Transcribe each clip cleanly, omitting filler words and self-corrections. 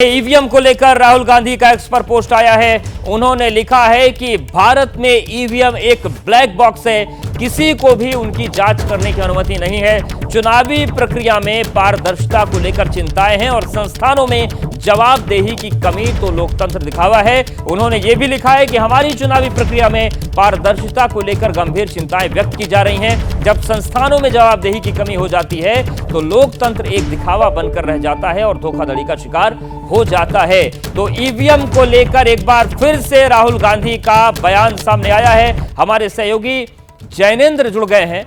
EVM को लेकर राहुल गांधी का एक्स पर पोस्ट आया है। उन्होंने लिखा है कि भारत में ईवीएम एक ब्लैक बॉक्स है, किसी को भी उनकी जांच करने की अनुमति नहीं है। चुनावी प्रक्रिया में पारदर्शिता को लेकर चिंताएं हैं और संस्थानों में जवाबदेही की कमी तो लोकतंत्र दिखावा है। उन्होंने यह भी लिखा है कि हमारी चुनावी प्रक्रिया में पारदर्शिता को लेकर गंभीर चिंताएं व्यक्त की जा रही हैं। जब संस्थानों में जवाबदेही की कमी हो जाती है तो लोकतंत्र एक दिखावा बनकर रह जाता है और धोखाधड़ी का शिकार हो जाता है। तो ईवीएम को लेकर एक बार फिर से राहुल गांधी का बयान सामने आया है। हमारे सहयोगी जैनेंद्र जुड़ गए हैं,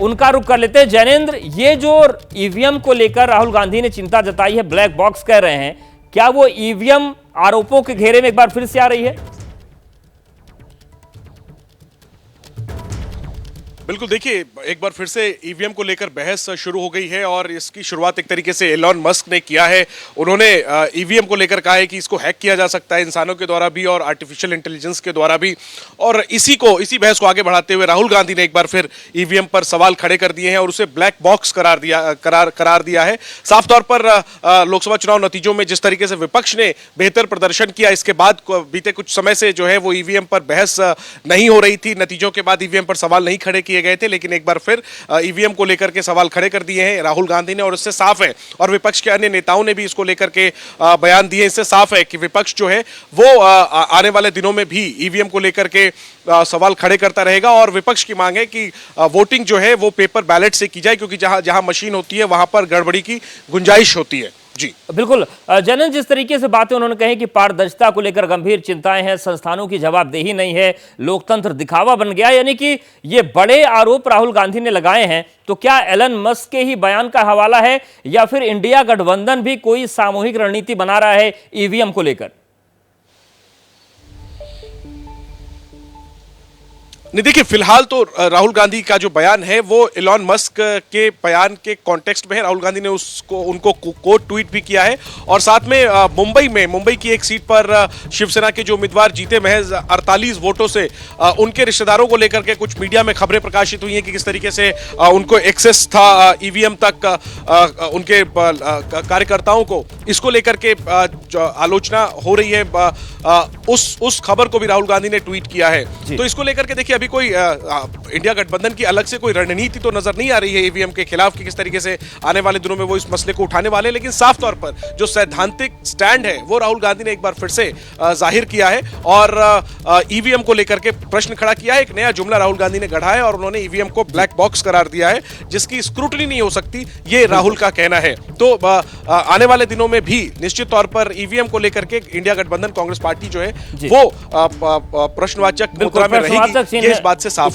उनका रुख कर लेते हैं। जैनेंद्र, ये जो ईवीएम को लेकर राहुल गांधी ने चिंता जताई है, ब्लैक बॉक्स कह रहे हैं, क्या वो ईवीएम आरोपों के घेरे में एक बार फिर से आ रही है? बिल्कुल, देखिए एक बार फिर से ईवीएम को लेकर बहस शुरू हो गई है और इसकी शुरुआत एक तरीके से एलॉन मस्क ने किया है। उन्होंने ईवीएम को लेकर कहा है कि इसको हैक किया जा सकता है इंसानों के द्वारा भी और आर्टिफिशियल इंटेलिजेंस के द्वारा भी, और इसी बहस को आगे बढ़ाते हुए राहुल गांधी ने एक बार फिर ईवीएम पर सवाल खड़े कर दिए हैं और उसे ब्लैक बॉक्स करार दिया है। साफ तौर पर लोकसभा चुनाव नतीजों में जिस तरीके से विपक्ष ने बेहतर प्रदर्शन किया, इसके बाद बीते कुछ समय से जो है वो ईवीएम पर बहस नहीं हो रही थी। नतीजों के बाद ईवीएम पर सवाल नहीं खड़े किए गए थे, लेकिन एक बार फिर ईवीएम को लेकर के सवाल खड़े कर दिए हैं राहुल गांधी ने, और इससे साफ है, और विपक्ष के अन्य नेताओं ने भी इसको लेकर के बयान दिए। इससे साफ है कि विपक्ष जो है वो आने वाले दिनों में भी ईवीएम को लेकर के सवाल खड़े करता रहेगा और विपक्ष की मांग है कि वोटिंग जो है वो पेपर बैलेट से की जाए, क्योंकि जहां जहां मशीन होती है वहां पर गड़बड़ी की गुंजाइश होती है। जी बिल्कुल जनन, जिस तरीके से बातें उन्होंने कही कि पारदर्शिता को लेकर गंभीर चिंताएं हैं, संस्थानों की जवाबदेही नहीं है, लोकतंत्र दिखावा बन गया, यानी कि ये बड़े आरोप राहुल गांधी ने लगाए हैं, तो क्या एलन मस्क के ही बयान का हवाला है या फिर इंडिया गठबंधन भी कोई सामूहिक रणनीति बना रहा है ईवीएम को लेकर? नहीं, देखिए फिलहाल तो राहुल गांधी का जो बयान है वो एलॉन मस्क के बयान के कॉन्टेक्स्ट में है। राहुल गांधी ने उनको कोट ट्वीट भी किया है और साथ में मुंबई की एक सीट पर शिवसेना के जो उम्मीदवार जीते महज 48 वोटों से, उनके रिश्तेदारों को लेकर के कुछ मीडिया में खबरें प्रकाशित हुई हैं कि किस तरीके से उनको एक्सेस था ईवीएम तक, उनके कार्यकर्ताओं को, इसको लेकर के आलोचना हो रही है। उस खबर को भी राहुल गांधी ने ट्वीट किया है। तो इसको लेकर के देखिए अभी कोई इंडिया गठबंधन की अलग से कोई रणनीति तो नजर नहीं आ रही है ईवीएम के खिलाफ कि किस तरीके से आने वाले दिनों में वो इस मसले को उठाने वाले, लेकिन साफ तौर पर जो सैद्धांतिक स्टैंड है वो राहुल गांधी ने एक बार फिर से जाहिर किया है और ईवीएम को लेकर के प्रश्न खड़ा किया है। एक नया जुमला राहुल गांधी ने गढ़ा है और उन्होंने ईवीएम को ब्लैक बॉक्स करार दिया है, जिसकी स्क्रूटनी नहीं हो सकती, ये राहुल का कहना है। तो आने वाले दिनों में भी निश्चित तौर पर ईवीएम को लेकर के इंडिया गठबंधन कांग्रेस पार्टी जो है वो प्रश्नवाचक मुद्रा में रहेगी, ये इस बात से साफ